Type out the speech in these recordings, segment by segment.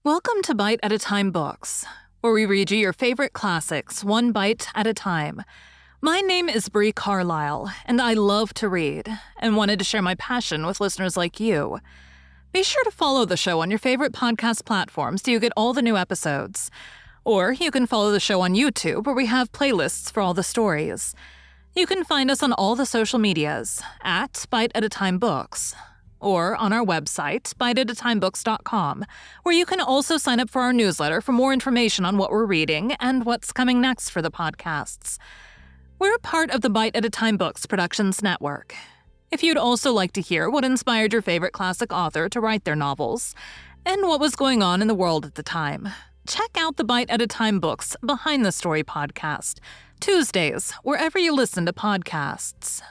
Welcome to Bite at a Time Books, where we read you your favorite classics one bite at a time. My name is Bree Carlile, and I love to read, and wanted to share my passion with listeners like you. Be sure to follow the show on your favorite podcast platforms so you get all the new episodes. Or you can follow the show on YouTube, where we have playlists for all the stories. You can find us on all the social medias, at Bite at a Time Books, or on our website, biteatatimebooks.com, where you can also sign up for our newsletter for more information on what we're reading and what's coming next for the podcasts. We're a part of the Bite at a Time Books Productions Network. If you'd also like to hear what inspired your favorite classic author to write their novels, and what was going on in the world at the time, check out the Bite at a Time Books Behind the Story podcast, Tuesdays, wherever you listen to podcasts.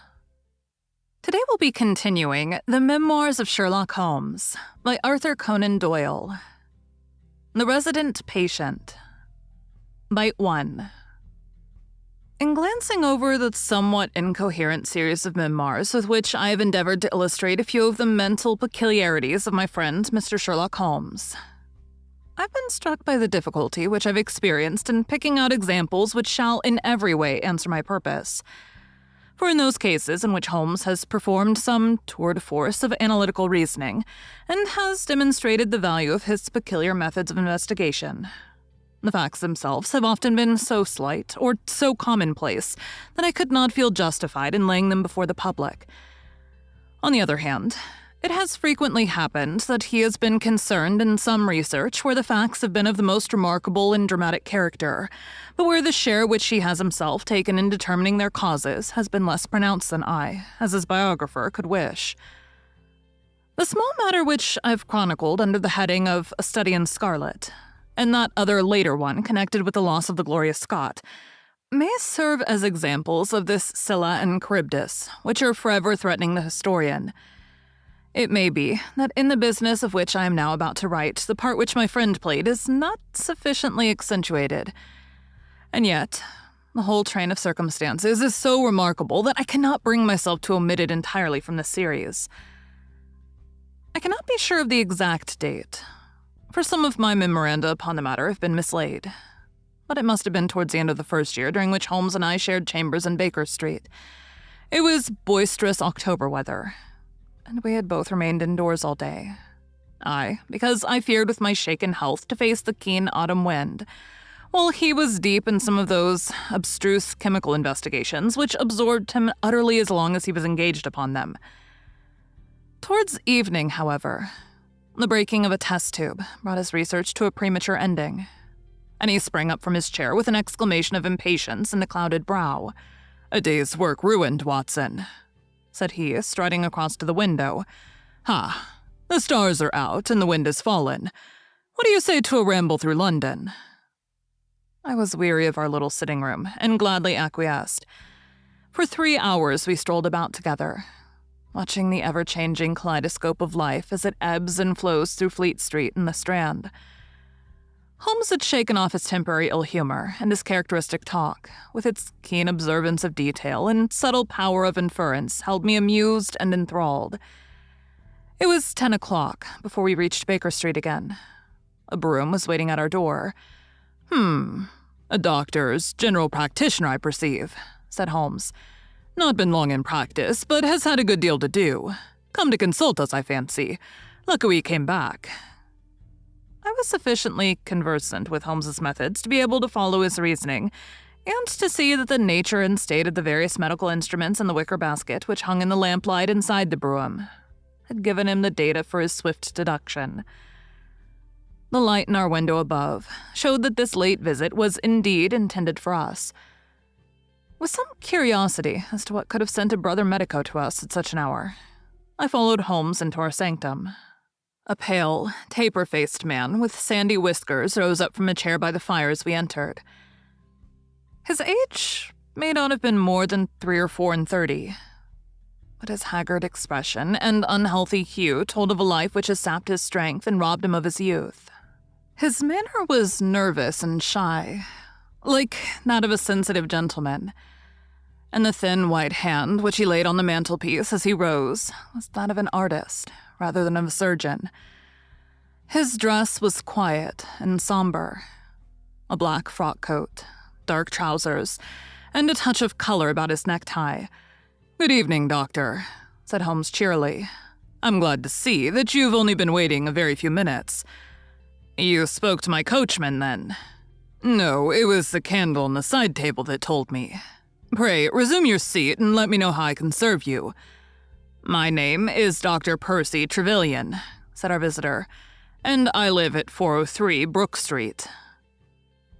Today we'll be continuing The Memoirs of Sherlock Holmes by Arthur Conan Doyle. The Resident Patient. Bite 1. In glancing over the somewhat incoherent series of memoirs with which I have endeavored to illustrate a few of the mental peculiarities of my friend Mr. Sherlock Holmes, I've been struck by the difficulty which I've experienced in picking out examples which shall in every way answer my purpose. For in those cases in which Holmes has performed some tour de force of analytical reasoning and has demonstrated the value of his peculiar methods of investigation, the facts themselves have often been so slight or so commonplace that I could not feel justified in laying them before the public. On the other hand, it has frequently happened that he has been concerned in some research where the facts have been of the most remarkable and dramatic character, but where the share which he has himself taken in determining their causes has been less pronounced than I, as his biographer, could wish. The small matter which I've chronicled under the heading of A Study in Scarlet, and that other later one connected with the loss of the Gloria Scott, may serve as examples of this Scylla and Charybdis, which are forever threatening the historian. It may be that in the business of which I am now about to write, the part which my friend played is not sufficiently accentuated. And yet, the whole train of circumstances is so remarkable that I cannot bring myself to omit it entirely from the series. I cannot be sure of the exact date, for some of my memoranda upon the matter have been mislaid, but it must have been towards the end of the first year during which Holmes and I shared chambers in Baker Street. It was boisterous October weather, and we had both remained indoors all day. I, because I feared with my shaken health to face the keen autumn wind, while he was deep in some of those abstruse chemical investigations which absorbed him utterly as long as he was engaged upon them. Towards evening, however, the breaking of a test tube brought his research to a premature ending, and he sprang up from his chair with an exclamation of impatience and a clouded brow. "A day's work ruined, Watson," said he, striding across to the window. "Ha! The stars are out and the wind has fallen. What do you say to a ramble through London?" I was weary of our little sitting room, and gladly acquiesced. For 3 hours we strolled about together, watching the ever-changing kaleidoscope of life as it ebbs and flows through Fleet Street and the Strand. Holmes had shaken off his temporary ill humor, and his characteristic talk, with its keen observance of detail and subtle power of inference, held me amused and enthralled. It was 10 o'clock before we reached Baker Street again. A brougham was waiting at our door. A doctor's general practitioner, I perceive," said Holmes. "Not been long in practice, but has had a good deal to do. Come to consult us, I fancy. Lucky we came back." I was sufficiently conversant with Holmes's methods to be able to follow his reasoning, and to see that the nature and state of the various medical instruments in the wicker basket which hung in the lamplight inside the brougham had given him the data for his swift deduction. The light in our window above showed that this late visit was indeed intended for us. With some curiosity as to what could have sent a brother medico to us at such an hour, I followed Holmes into our sanctum. A pale, taper-faced man with sandy whiskers rose up from a chair by the fire as we entered. His age may not have been more than 3 or 4 and 30, but his haggard expression and unhealthy hue told of a life which had sapped his strength and robbed him of his youth. His manner was nervous and shy, like that of a sensitive gentleman, and the thin white hand which he laid on the mantelpiece as he rose was that of an artist rather than of a surgeon. His dress was quiet and somber. A black frock coat, dark trousers, and a touch of color about his necktie. "Good evening, Doctor," said Holmes cheerily. "I'm glad to see that you've only been waiting a very few minutes. You spoke to my coachman, then?" "No, it was the candle on the side table that told me. Pray, resume your seat and let me know how I can serve you." "My name is Dr. Percy Trevelyan," said our visitor, "and I live at 403 Brook Street."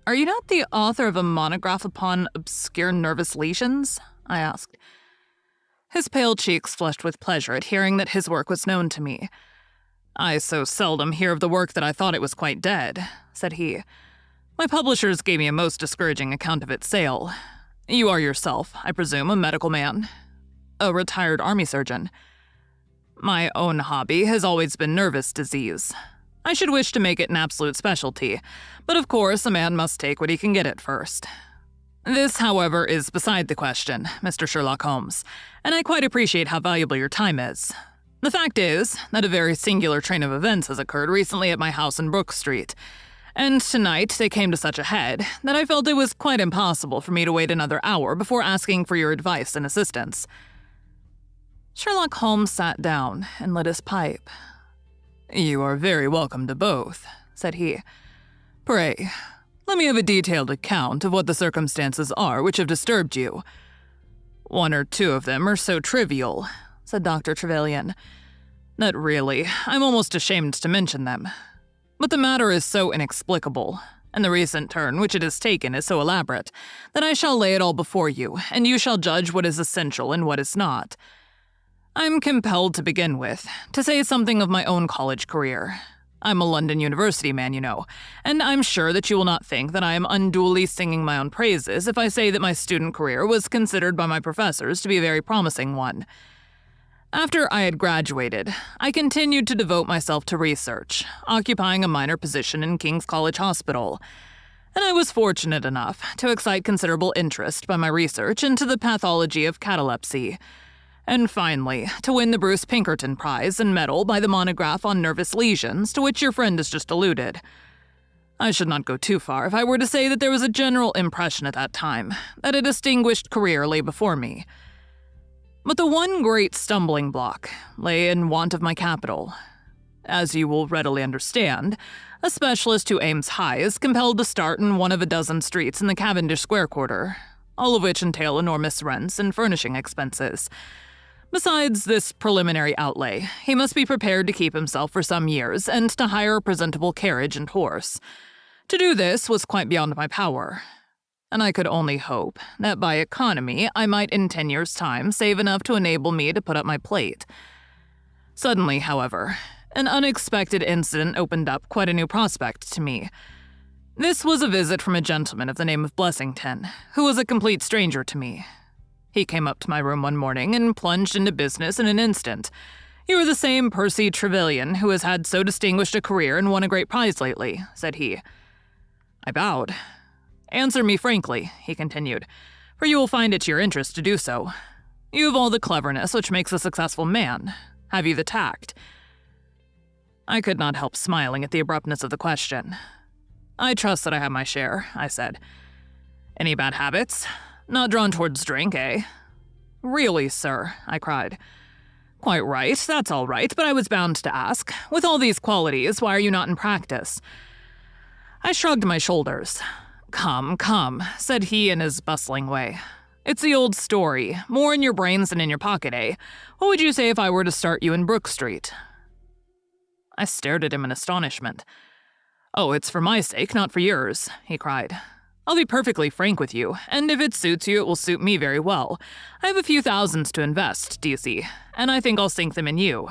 "Are you not the author of a monograph upon obscure nervous lesions?" I asked. His pale cheeks flushed with pleasure at hearing that his work was known to me. "I so seldom hear of the work that I thought it was quite dead," said he. "My publishers gave me a most discouraging account of its sale. You are yourself, I presume, a medical man?" "A retired army surgeon." "My own hobby has always been nervous disease. I should wish to make it an absolute specialty, but of course a man must take what he can get at first. This, however, is beside the question, Mr. Sherlock Holmes, and I quite appreciate how valuable your time is. The fact is that a very singular train of events has occurred recently at my house in Brook Street, and tonight they came to such a head that I felt it was quite impossible for me to wait another hour before asking for your advice and assistance." Sherlock Holmes sat down and lit his pipe. "You are very welcome to both," said he. "Pray, let me have a detailed account of what the circumstances are which have disturbed you." "One or two of them are so trivial," said Dr. Trevelyan, "that really I'm almost ashamed to mention them. But the matter is so inexplicable, and the recent turn which it has taken is so elaborate, that I shall lay it all before you, and you shall judge what is essential and what is not. I'm compelled to begin with, to say something of my own college career. I'm a London University man, you know, and I'm sure that you will not think that I am unduly singing my own praises if I say that my student career was considered by my professors to be a very promising one. After I had graduated, I continued to devote myself to research, occupying a minor position in King's College Hospital, and I was fortunate enough to excite considerable interest by my research into the pathology of catalepsy, and finally to win the Bruce Pinkerton Prize and medal by the monograph on nervous lesions to which your friend has just alluded. I should not go too far if I were to say that there was a general impression at that time that a distinguished career lay before me. But the one great stumbling block lay in want of my capital. As you will readily understand, a specialist who aims high is compelled to start in one of a dozen streets in the Cavendish Square quarter, all of which entail enormous rents and furnishing expenses. Besides this preliminary outlay, he must be prepared to keep himself for some years and to hire a presentable carriage and horse. To do this was quite beyond my power, and I could only hope that by economy I might in 10 years' time save enough to enable me to put up my plate. Suddenly, however, an unexpected incident opened up quite a new prospect to me. This was a visit from a gentleman of the name of Blessington, who was a complete stranger to me. He came up to my room one morning and plunged into business in an instant. "You are the same Percy Trevelyan who has had so distinguished a career and won a great prize lately," said he. I bowed. "Answer me frankly," he continued, "for you will find it to your interest to do so. You have all the cleverness which makes a successful man. Have you the tact?" I could not help smiling at the abruptness of the question. "I trust that I have my share," I said. "Any bad habits? Not drawn towards drink, eh?" "Really, sir," I cried. "Quite right, that's all right, but I was bound to ask. With all these qualities, why are you not in practice?" I shrugged my shoulders. "Come, come," said he in his bustling way. "It's the old story, more in your brains than in your pocket, eh? What would you say if I were to start you in Brook Street?" I stared at him in astonishment. "Oh, it's for my sake, not for yours," he cried. "I'll be perfectly frank with you, and if it suits you, it will suit me very well. I have a few thousands to invest, do you see, and I think I'll sink them in you."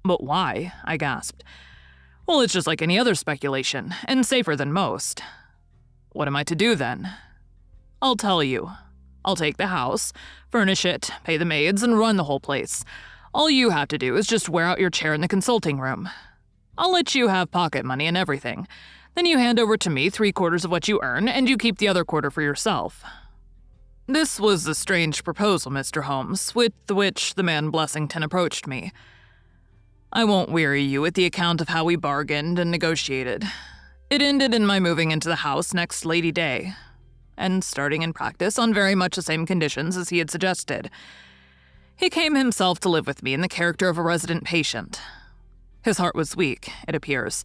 "But why?" I gasped. "Well, it's just like any other speculation, and safer than most." "What am I to do, then?" "I'll tell you. I'll take the house, furnish it, pay the maids, and run the whole place. All you have to do is just wear out your chair in the consulting room. I'll let you have pocket money and everything. Then you hand over to me 3/4 of what you earn, and you keep the other quarter for yourself." This was the strange proposal, Mr. Holmes, with which the man Blessington approached me. I won't weary you with the account of how we bargained and negotiated. It ended in my moving into the house next Lady Day, and starting in practice on very much the same conditions as he had suggested. He came himself to live with me in the character of a resident patient. His heart was weak, it appears,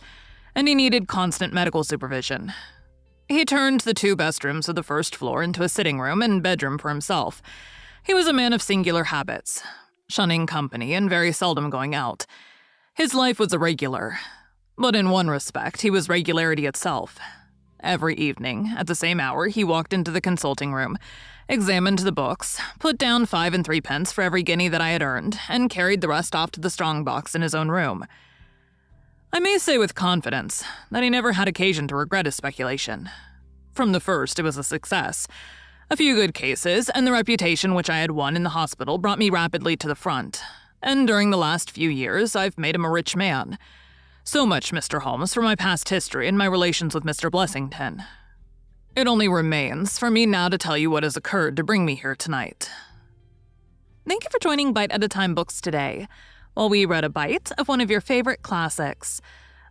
and he needed constant medical supervision. He turned the 2 best rooms of the first floor into a sitting room and bedroom for himself. He was a man of singular habits, shunning company and very seldom going out. His life was irregular, but in one respect, he was regularity itself. Every evening, at the same hour, he walked into the consulting room, examined the books, put down 5 and 3 pence for every guinea that I had earned, and carried the rest off to the strong box in his own room. I may say with confidence that he never had occasion to regret his speculation. From the first, it was a success. A few good cases, and the reputation which I had won in the hospital brought me rapidly to the front. And during the last few years, I've made him a rich man. So much, Mr. Holmes, for my past history and my relations with Mr. Blessington. It only remains for me now to tell you what has occurred to bring me here tonight. Thank you for joining Bite at a Time Books today, while we read a bite of one of your favorite classics.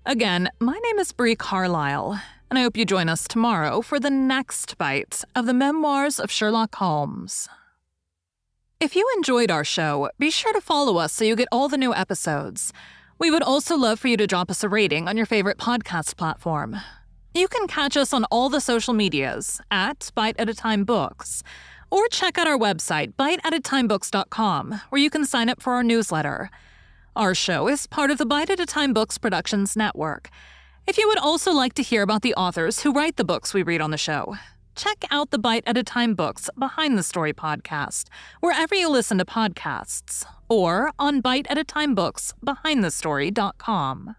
Again, my name is Bree Carlile, and I hope you join us tomorrow for the next bite of the Memoirs of Sherlock Holmes. If you enjoyed our show, be sure to follow us so you get all the new episodes. We would also love for you to drop us a rating on your favorite podcast platform. You can catch us on all the social medias at Bite at a Time Books, or check out our website, biteatatimebooks.com, where you can sign up for our newsletter. Our show is part of the Bite at a Time Books Productions Network. If you would also like to hear about the authors who write the books we read on the show, check out the Bite at a Time Books Behind the Story podcast, wherever you listen to podcasts, or on biteatatimebooksbehindthestory.com.